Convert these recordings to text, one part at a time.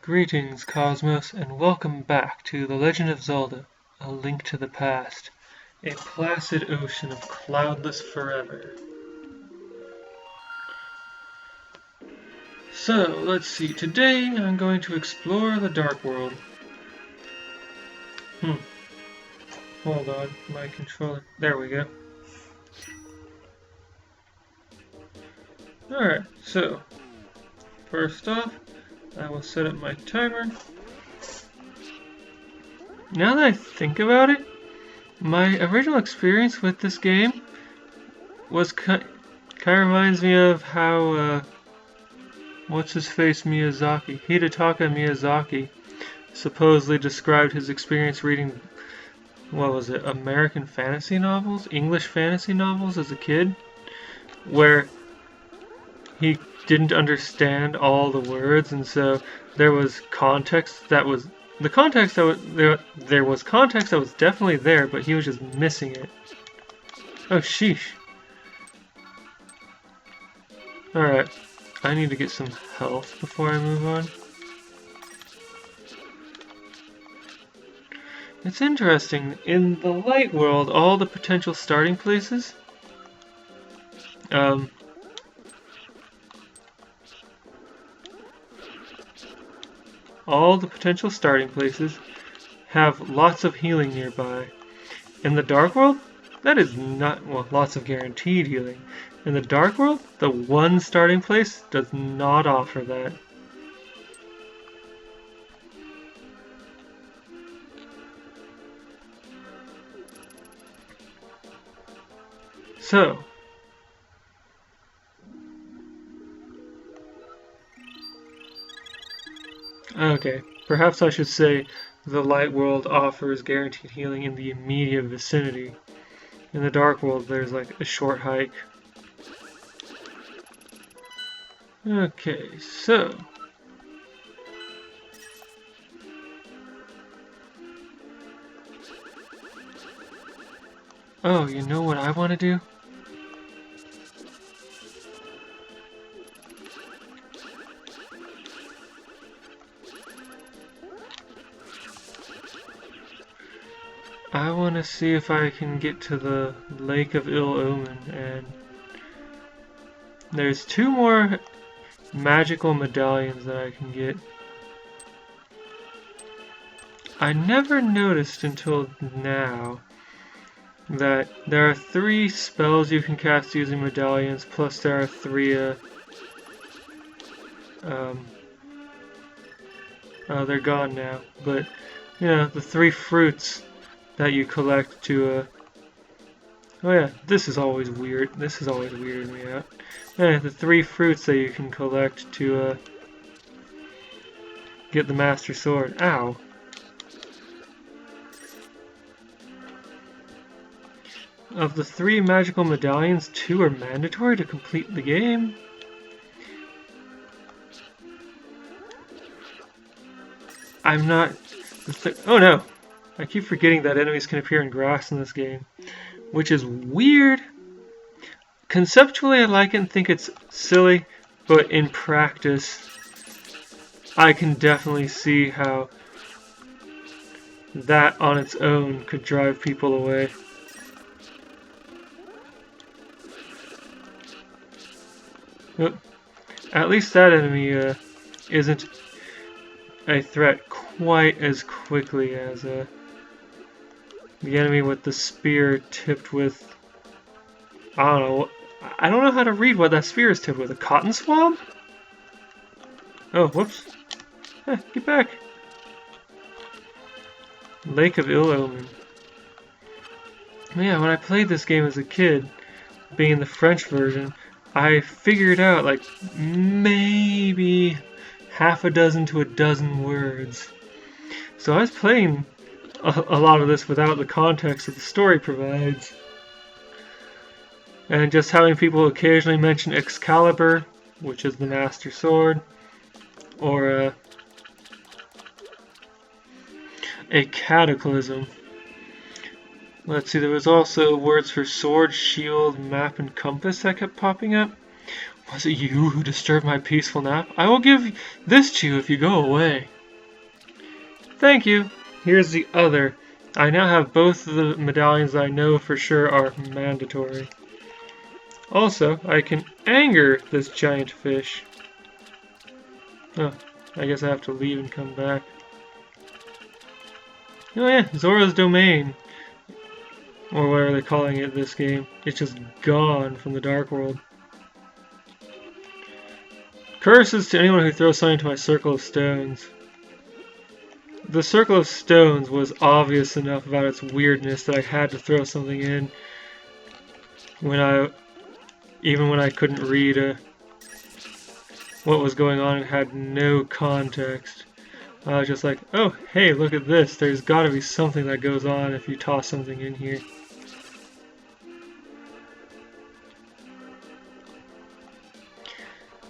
Greetings, Cosmos, and welcome back to The Legend of Zelda, A Link to the Past, a placid ocean of cloudless forever. So, let's see, today I'm going to explore the Dark World. Hold on, my controller, there we go. Alright, so, first off, I will set up my timer. Now that I think about it, my original experience with this game was kind of reminds me of how what's-his-face Hidetaka Miyazaki supposedly described his experience reading, American fantasy novels, English fantasy novels as a kid, where he didn't understand all the words, and so there was context that was there was context that was definitely there, but he was just missing it. Oh, sheesh. Alright, I need to get some health before I move on. It's interesting, in the light world, all the potential starting places, have lots of healing nearby. In the Dark World, that is not, lots of guaranteed healing. In the Dark World, the one starting place does not offer that. So, okay, perhaps I should say the light world offers guaranteed healing in the immediate vicinity. In the Dark World, there's like a short hike. Okay, so oh, you know what I want to do? I want to see if I can get to the Lake of Ill Omen, and there's 2 more magical medallions that I can get. I never noticed until now that there are 3 spells you can cast using medallions, plus there are 3 they're gone now, but you know, the 3 fruits that you collect to oh yeah, this is always weird. This is always weirding me out. Yeah, the 3 fruits that you can collect to get the Master Sword. Ow. Of the 3 magical medallions, 2 are mandatory to complete the game. I'm not... oh no! I keep forgetting that enemies can appear in grass in this game, which is weird. Conceptually, I like it and think it's silly, but in practice, I can definitely see how that on its own could drive people away. But at least that enemy isn't a threat quite as quickly as the enemy with the spear tipped with, I don't know how to read what that spear is tipped with. A cotton swab? Oh, whoops. Get back. Lake of Ill Omen. Yeah, when I played this game as a kid, being the French version, I figured out like maybe half a dozen to a dozen words. So I was playing a lot of this without the context that the story provides. And just having people occasionally mention Excalibur, which is the Master Sword, or a Cataclysm. Let's see, there was also words for sword, shield, map, and compass that kept popping up. Was it you who disturbed my peaceful nap? I will give this to you if you go away. Thank you. Here's the other. I now have both of the medallions I know for sure are mandatory. Also, I can anger this giant fish. Oh, I guess I have to leave and come back. Oh yeah, Zora's Domain, or whatever they're calling it this game. It's just gone from the Dark World. Curses to anyone who throws something to my Circle of Stones. The Circle of Stones was obvious enough about its weirdness that I had to throw something in even when I couldn't read what was going on and had no context. I was just like, oh, hey, look at this. There's got to be something that goes on if you toss something in here.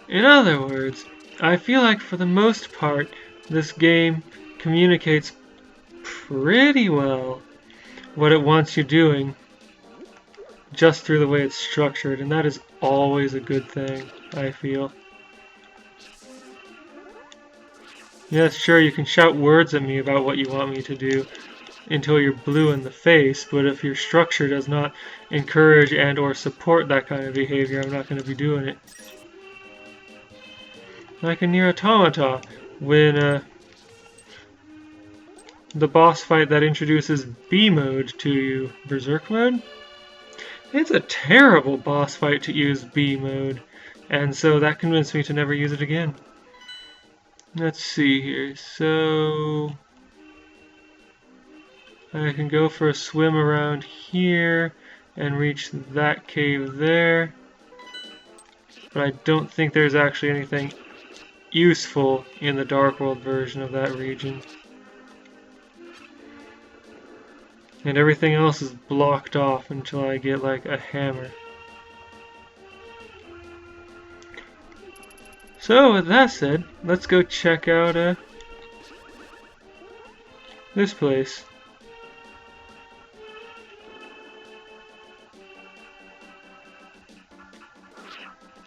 In other words, I feel like for the most part, this game communicates pretty well what it wants you doing just through the way it's structured, and that is always a good thing, I feel. Yes, sure, you can shout words at me about what you want me to do until you're blue in the face, but if your structure does not encourage and or support that kind of behavior, I'm not going to be doing it. Like in Nier Automata, when the boss fight that introduces B mode to you, Berserk mode, it's a terrible boss fight to use B mode, and so that convinced me to never use it again. Let's see here, so I can go for a swim around here and reach that cave there, but I don't think there's actually anything useful in the Dark World version of that region. And everything else is blocked off until I get like a hammer. So with that said, let's go check out this place.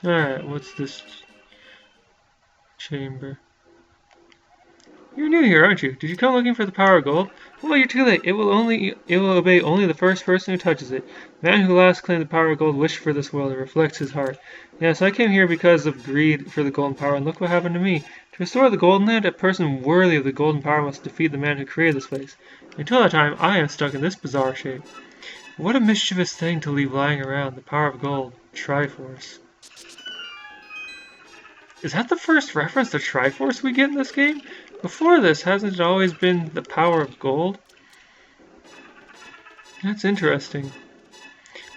Alright, what's this chamber? You're new here, aren't you? Did you come looking for the power of gold? Well, you're too late. It will obey only the first person who touches it. The man who last claimed the power of gold wished for this world. It reflects his heart. Yes, I came here because of greed for the golden power, and look what happened to me. To restore the golden land, a person worthy of the golden power must defeat the man who created this place. Until that time, I am stuck in this bizarre shape. What a mischievous thing to leave lying around. The power of gold. Triforce. Is that the first reference to Triforce we get in this game? Before this, hasn't it always been the power of gold? That's interesting.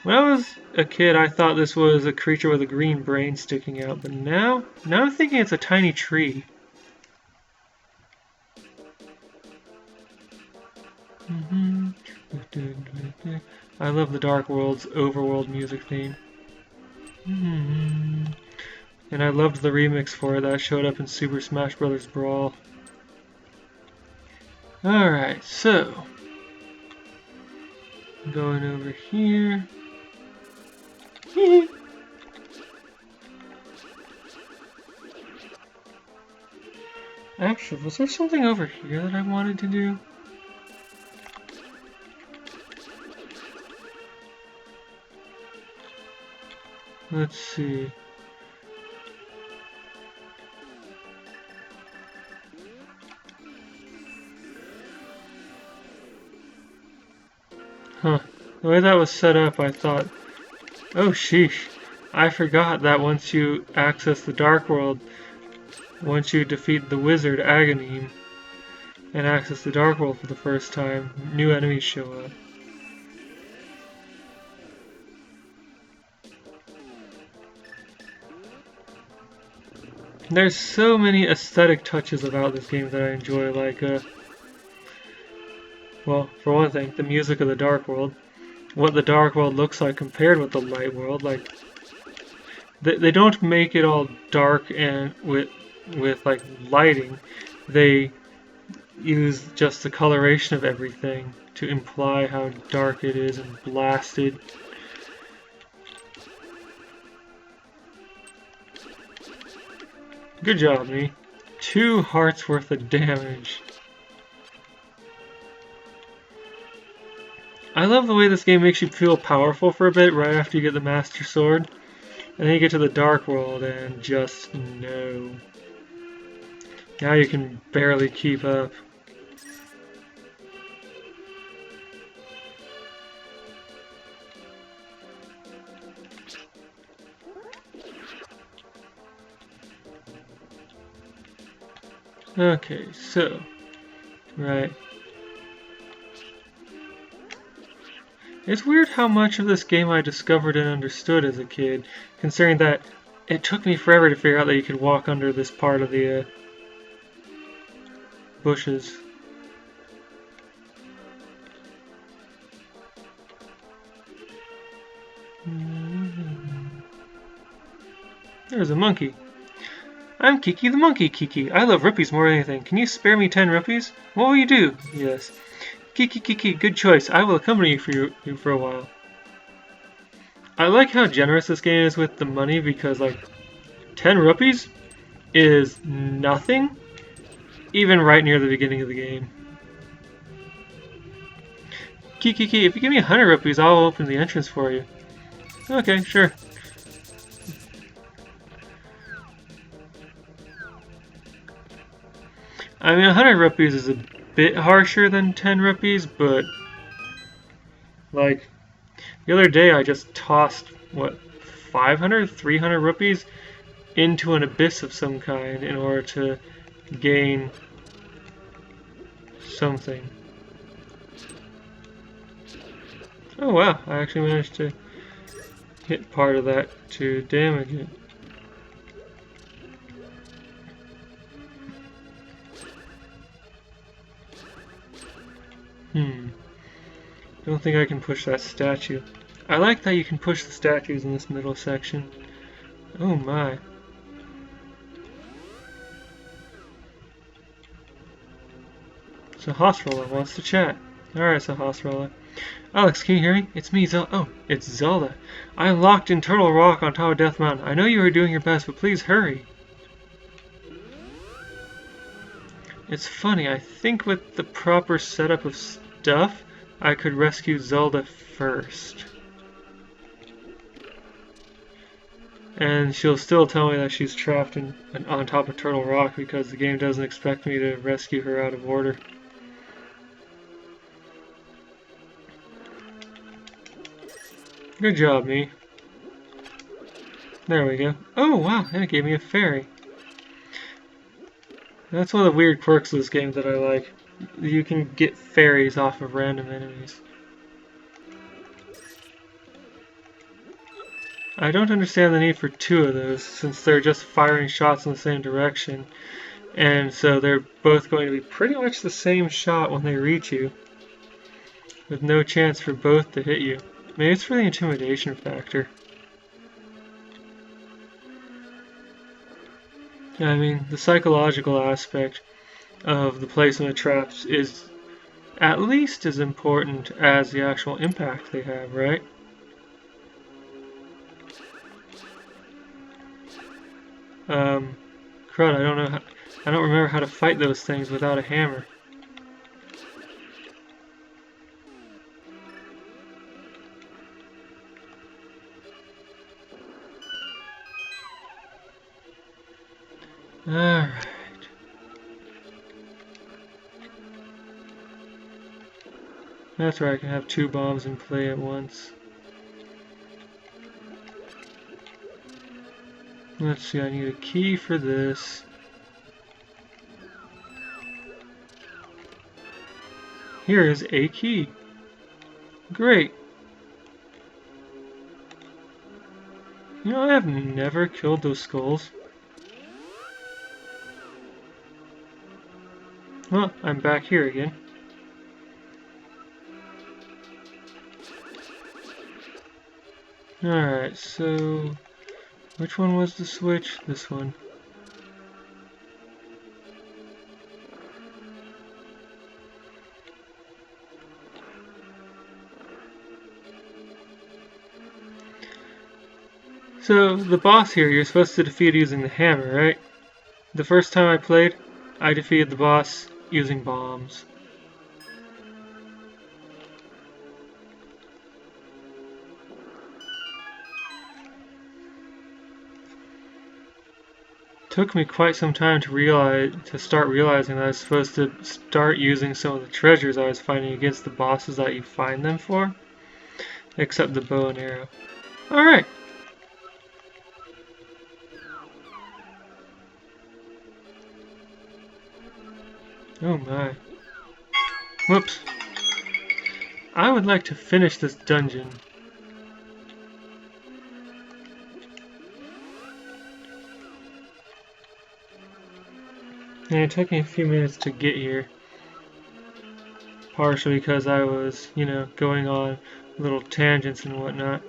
When I was a kid, I thought this was a creature with a green brain sticking out, but now I'm thinking it's a tiny tree. I love the Dark World's overworld music theme. And I loved the remix for it that showed up in Super Smash Bros. Brawl. Alright, so going over here. Actually, was there something over here that I wanted to do? Let's see. Huh. The way that was set up, I thought, oh sheesh, I forgot that once you access the Dark World, once you defeat the wizard Aghanim and access the Dark World for the first time, new enemies show up. There's so many aesthetic touches about this game that I enjoy, like, well, for one thing, the music of the Dark World. What the Dark World looks like compared with the Light World. Like, they don't make it all dark and with like lighting. They use just the coloration of everything to imply how dark it is and blasted. Good job, me. 2 hearts worth of damage. I love the way this game makes you feel powerful for a bit right after you get the Master Sword. And then you get to the Dark World and just no. Now you can barely keep up. Okay, so, right. It's weird how much of this game I discovered and understood as a kid, considering that it took me forever to figure out that you could walk under this part of the bushes. There's a monkey. I'm Kiki the monkey, Kiki. I love rupees more than anything. Can you spare me 10 rupees? What will you do? Yes. Kiki, good choice. I will accompany you for a while. I like how generous this game is with the money because, like, 10 rupees is nothing, even right near the beginning of the game. Kiki, if you give me 100 rupees, I'll open the entrance for you. Okay, sure. I mean, 100 rupees is a bit harsher than 10 rupees, but, like, the other day I just tossed, what, 500, 300 rupees into an abyss of some kind in order to gain something. Oh wow, I actually managed to hit part of that to damage it. Don't think I can push that statue. I like that you can push the statues in this middle section. Oh my. Sahasrara wants to chat. Alright, Sahasrara. Alex, can you hear me? It's me, Zelda. Oh, it's Zelda. I'm locked in Turtle Rock on top of Death Mountain. I know you are doing your best, but please hurry. It's funny, I think with the proper setup of stuff, I could rescue Zelda first. And she'll still tell me that she's trapped on top of Turtle Rock because the game doesn't expect me to rescue her out of order. Good job, me. There we go. Oh, wow, and it gave me a fairy. That's one of the weird quirks of this game that I like. You can get fairies off of random enemies. I don't understand the need for two of those, since they're just firing shots in the same direction. And so they're both going to be pretty much the same shot when they reach you, with no chance for both to hit you. Maybe it's for the intimidation factor. I mean, the psychological aspect of the placement of traps is at least as important as the actual impact they have, right? Crud, I don't remember how to fight those things without a hammer. Alright. That's right, I can have two bombs in play at once. Let's see, I need a key for this. Here is a key. Great. You know, I have never killed those skulls. Well, I'm back here again. Alright, so which one was the switch? This one. So, the boss here, you're supposed to defeat using the hammer, right? The first time I played, I defeated the boss using bombs. took me quite some time to start realizing that I was supposed to start using some of the treasures I was finding against the bosses that you find them for, except the bow and arrow. Alright. Oh my. Whoops. I would like to finish this dungeon. And it took me a few minutes to get here. Partially because I was, going on little tangents and whatnot.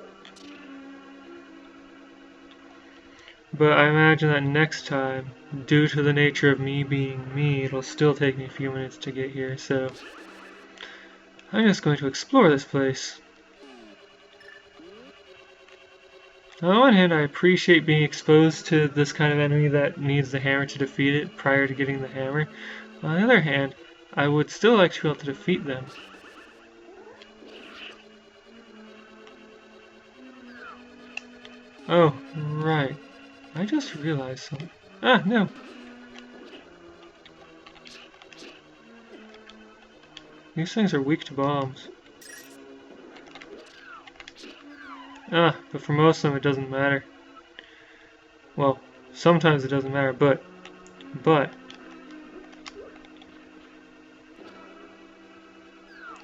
But I imagine that next time, due to the nature of me being me, it'll still take me a few minutes to get here, so I'm just going to explore this place. On the one hand, I appreciate being exposed to this kind of enemy that needs the hammer to defeat it prior to getting the hammer. On the other hand, I would still like to be able to defeat them. Oh, right. I just realized something. Ah, no. These things are weak to bombs. Ah, but for most of them it doesn't matter. Well, sometimes it doesn't matter, but...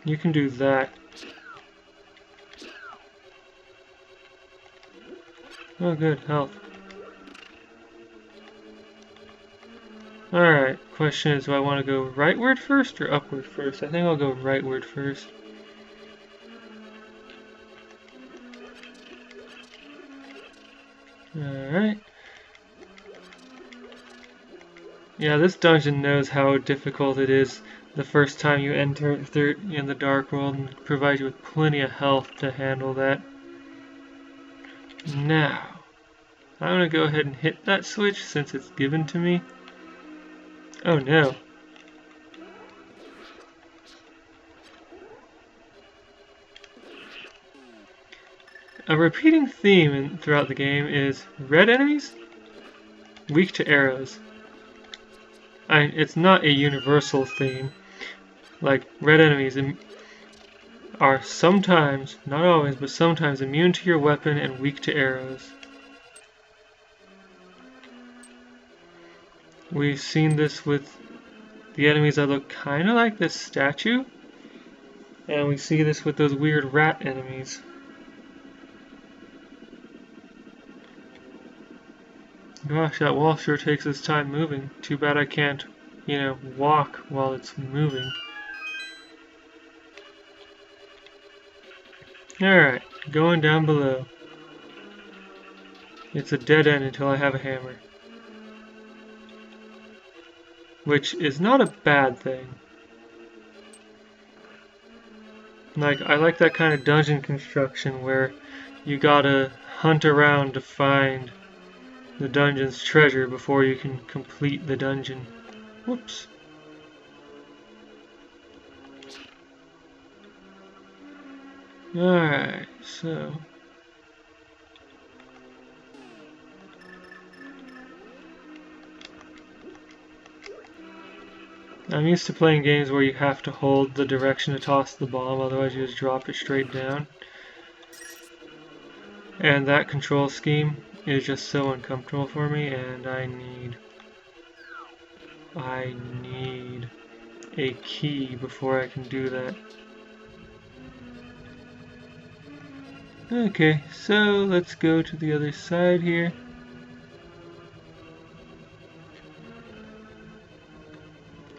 You can do that. Oh good, health. Alright, question is, do I want to go rightward first or upward first? I think I'll go rightward first. Alright. Yeah, this dungeon knows how difficult it is the first time you enter in the Dark World and provides you with plenty of health to handle that. Now, I'm going to go ahead and hit that switch since it's given to me. Oh no. A repeating theme throughout the game is red enemies, weak to arrows. It's not a universal theme. Like, red enemies are sometimes, not always, but sometimes immune to your weapon and weak to arrows. We've seen this with the enemies that look kind of like this statue, and we see this with those weird rat enemies. Gosh, that wall sure takes its time moving. Too bad I can't, walk while it's moving. Alright, going down below. It's a dead end until I have a hammer. Which is not a bad thing. I like that kind of dungeon construction where you gotta hunt around to find the dungeon's treasure before you can complete the dungeon. Whoops. Alright, so... I'm used to playing games where you have to hold the direction to toss the bomb, otherwise you just drop it straight down. And that control scheme is just so uncomfortable for me, and I need a key before I can do that. Okay, so let's go to the other side here.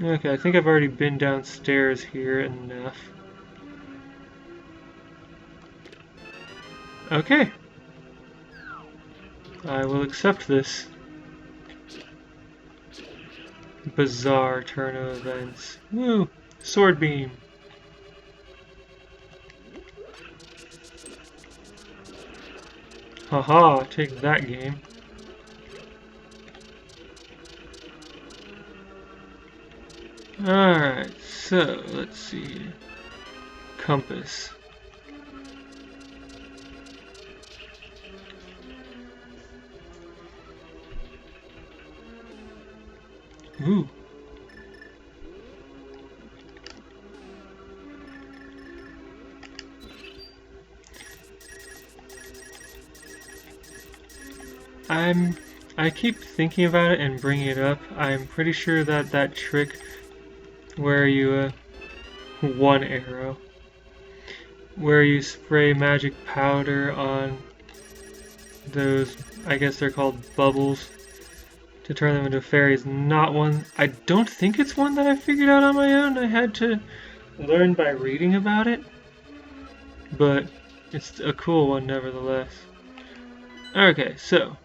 Okay, I think I've already been downstairs here enough. Okay. I will accept this bizarre turn of events. Woo! Sword beam. Haha, take that, game. Alright, so let's see here. Compass. Ooh. I keep thinking about it and bringing it up. I'm pretty sure that that trick where you, one arrow, where you spray magic powder on those, I guess they're called bubbles, to turn them into fairies, not one, I don't think it's one that I figured out on my own. I had to learn by reading about it, but it's a cool one nevertheless. Okay, so,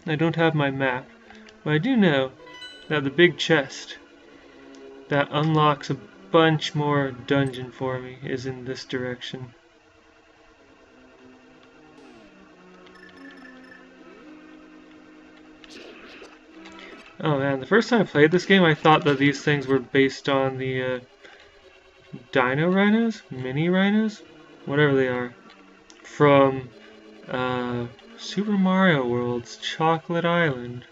I don't have my map, but I do know that the big chest that unlocks a bunch more dungeon for me is in this direction. Oh man, the first time I played this game I thought that these things were based on the Dino Rhinos? Mini Rhinos? Whatever they are. From Super Mario World's Chocolate Island.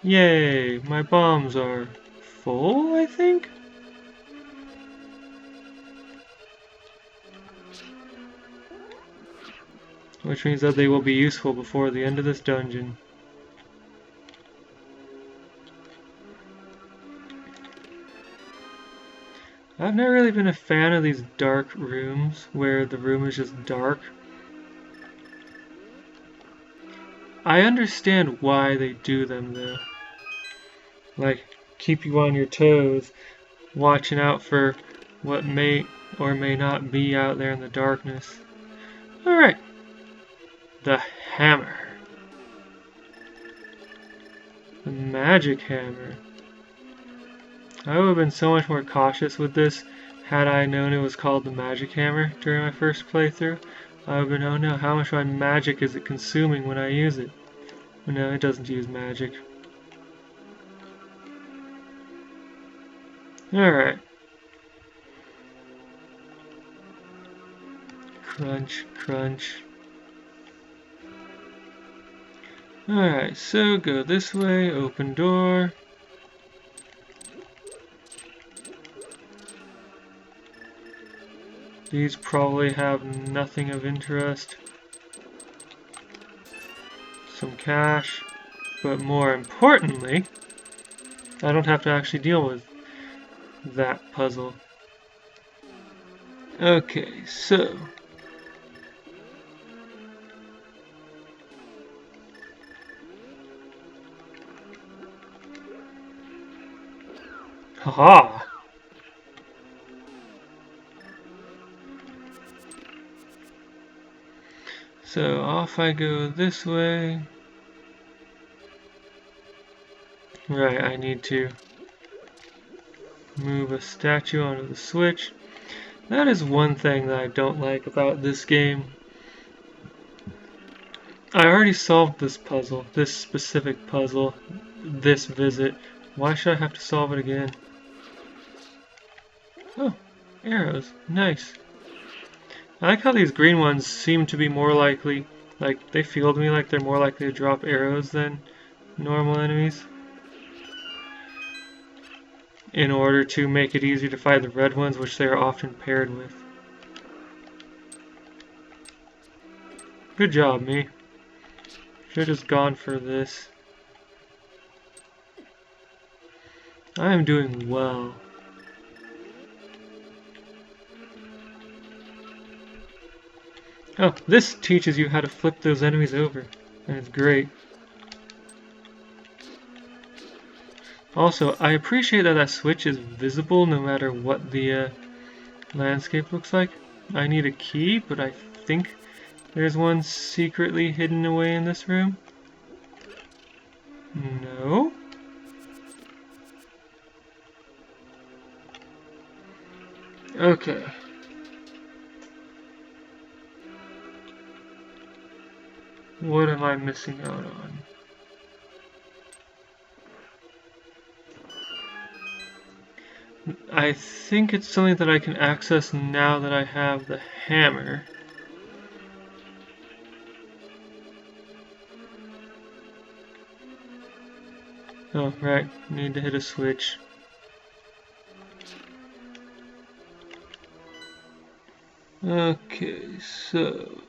Yay, my bombs are full, I think? Which means that they will be useful before the end of this dungeon. I've never really been a fan of these dark rooms, where the room is just dark. I understand why they do them though. Like, keep you on your toes, watching out for what may or may not be out there in the darkness. Alright. The hammer. The magic hammer. I would have been so much more cautious with this had I known it was called the magic hammer during my first playthrough. I would have been, oh no, how much of my magic is it consuming when I use it? No, it doesn't use magic. Alright. Crunch, crunch. Alright, so go this way, open door. These probably have nothing of interest. Some cash. But more importantly, I don't have to actually deal with that puzzle. Okay, so haha! So off I go this way. Right, I need to move a statue onto the switch. That is one thing that I don't like about this game. I already solved this puzzle, this specific puzzle, this visit. Why should I have to solve it again? Oh, arrows. Nice. I like how these green ones seem to be more likely, like, they feel to me like they're more likely to drop arrows than normal enemies. In order to make it easier to fight the red ones, which they are often paired with. Good job, me. Should have just gone for this. I am doing well. Oh, this teaches you how to flip those enemies over, and it's great. Also, I appreciate that that switch is visible no matter what the landscape looks like. I need a key, but I think there's one secretly hidden away in this room. No? Okay. What am I missing out on? I think it's something that I can access now that I have the hammer. Oh, right. Need to hit a switch. Okay, so...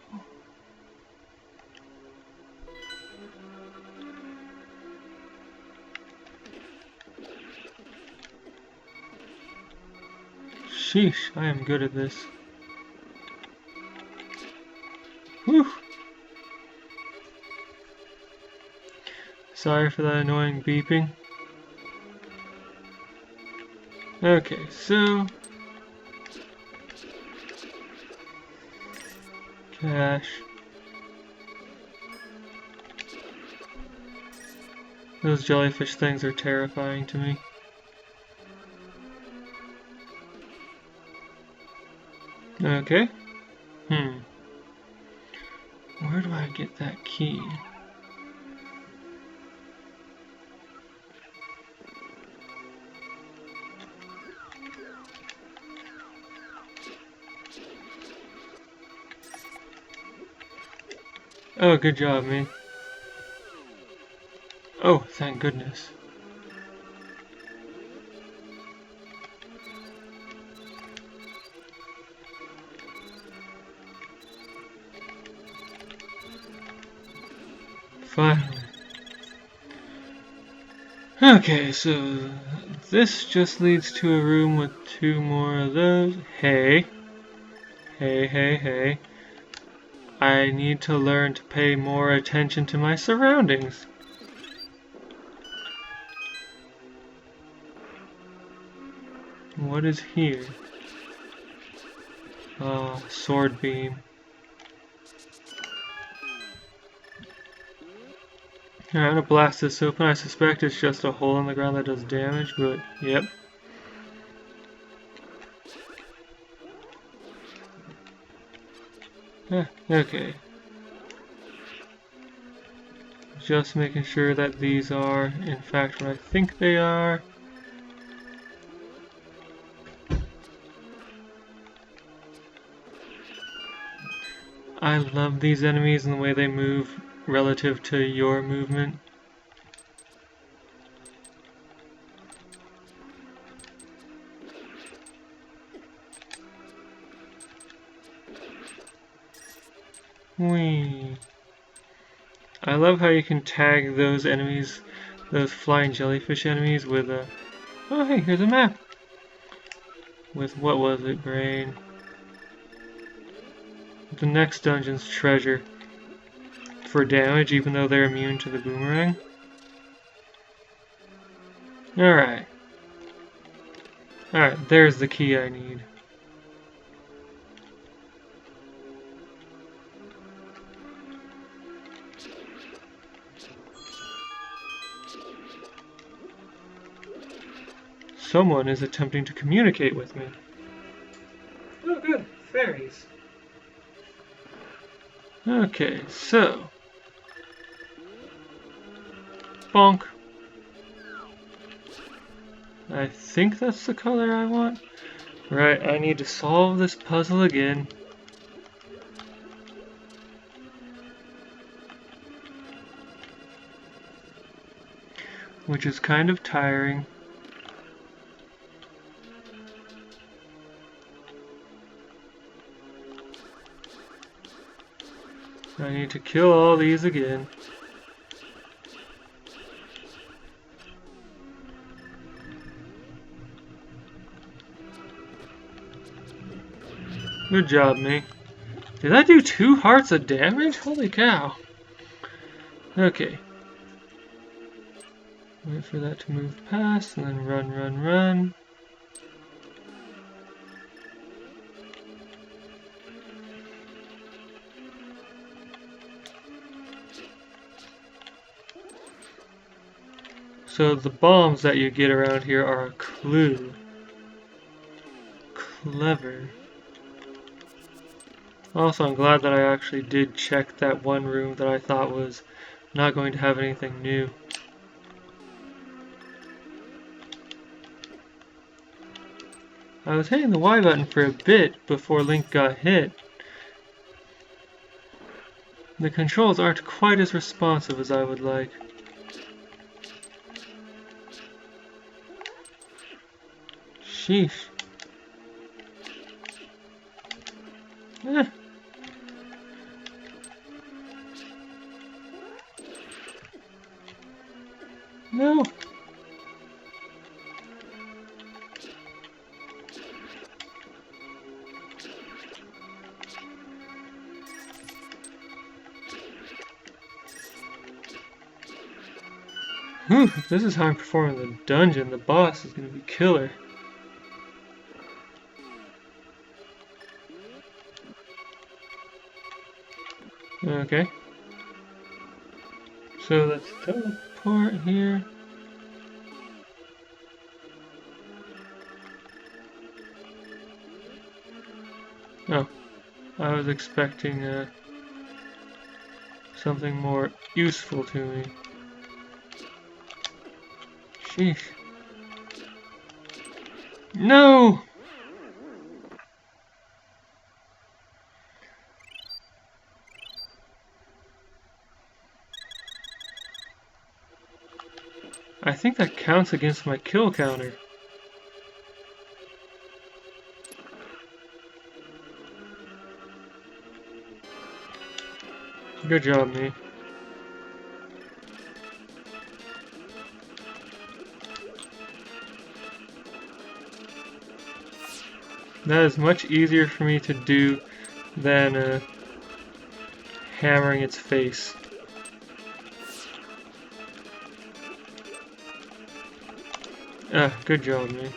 Sheesh, I am good at this. Whew! Sorry for that annoying beeping. Okay, so... Cash. Those jellyfish things are terrifying to me. Okay. Where do I get that key? Oh, good job, me. Oh, thank goodness. Finally. Okay, so this just leads to a room with 2 more of those. Hey. Hey, hey, hey. I need to learn to pay more attention to my surroundings. What is here? Sword beam. Alright, I'm gonna blast this open. I suspect it's just a hole in the ground that does damage, but yep. Okay. Just making sure that these are, in fact, what I think they are. I love these enemies and the way they move relative to your movement. Whee! I love how you can tag those enemies, those flying jellyfish enemies with a... Oh hey, here's a map! With what was it, brain? The next dungeon's treasure. For damage, even though they're immune to the boomerang. Alright. Alright, there's the key I need. Someone is attempting to communicate with me. Oh good, fairies. Okay, so... Bonk. I think that's the color I want. Right, I need to solve this puzzle again. Which is kind of tiring. I need to kill all these again. Good job, me. Did I do 2 hearts of damage? Holy cow. Okay. Wait for that to move past, and then run, run, run. So the bombs that you get around here are a clue. Clever. Also, I'm glad that I actually did check that one room that I thought was not going to have anything new. I was hitting the Y button for a bit before Link got hit. The controls aren't quite as responsive as I would like. Sheesh. Eh. No. Whew, if this is how I'm performing the dungeon, the boss is gonna be killer. Okay. So let's teleport here. Oh, I was expecting something more useful to me. Sheesh. No! I think that counts against my kill counter. Good job, me. That is much easier for me to do than hammering its face. Ah, good job, me.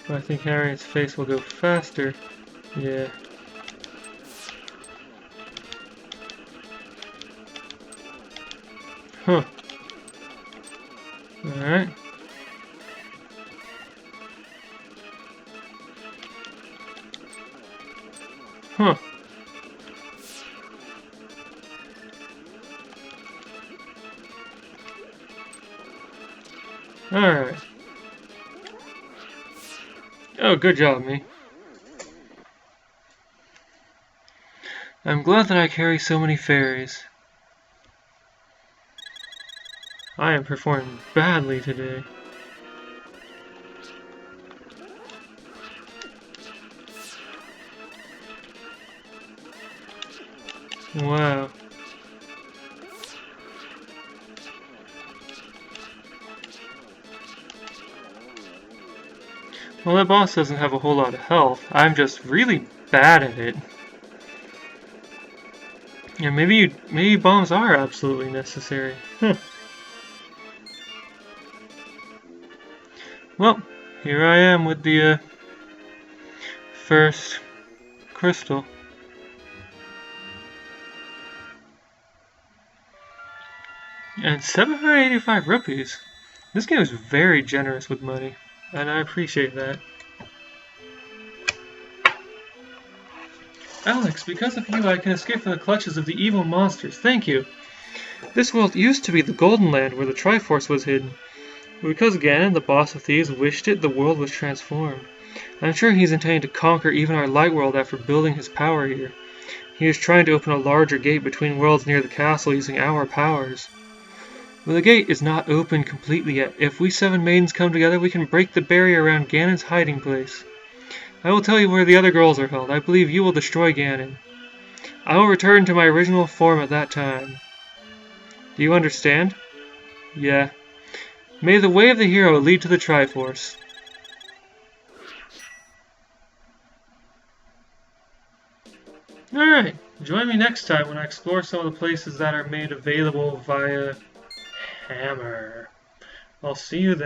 I think hammering its face will go faster. Yeah. Huh. Alright. Huh. Alright. Oh, good job, me. I'm glad that I carry so many fairies. I am performing badly today. Wow. Well, that boss doesn't have a whole lot of health. I'm just really bad at it. Yeah, maybe bombs are absolutely necessary. Huh. Well, here I am with the first crystal. And 785 rupees. This game is very generous with money, and I appreciate that. Alex, because of you I can escape from the clutches of the evil monsters. Thank you. This world used to be the Golden Land where the Triforce was hidden. But because Ganon, the boss of thieves, wished it, the world was transformed. I'm sure he's intending to conquer even our light world after building his power here. He is trying to open a larger gate between worlds near the castle using our powers. But the gate is not open completely yet. If we 7 maidens come together, we can break the barrier around Ganon's hiding place. I will tell you where the other girls are held. I believe you will destroy Ganon. I will return to my original form at that time. Do you understand? Yeah. May the way of the hero lead to the Triforce. Alright, join me next time when I explore some of the places that are made available via Hammer. I'll see you then.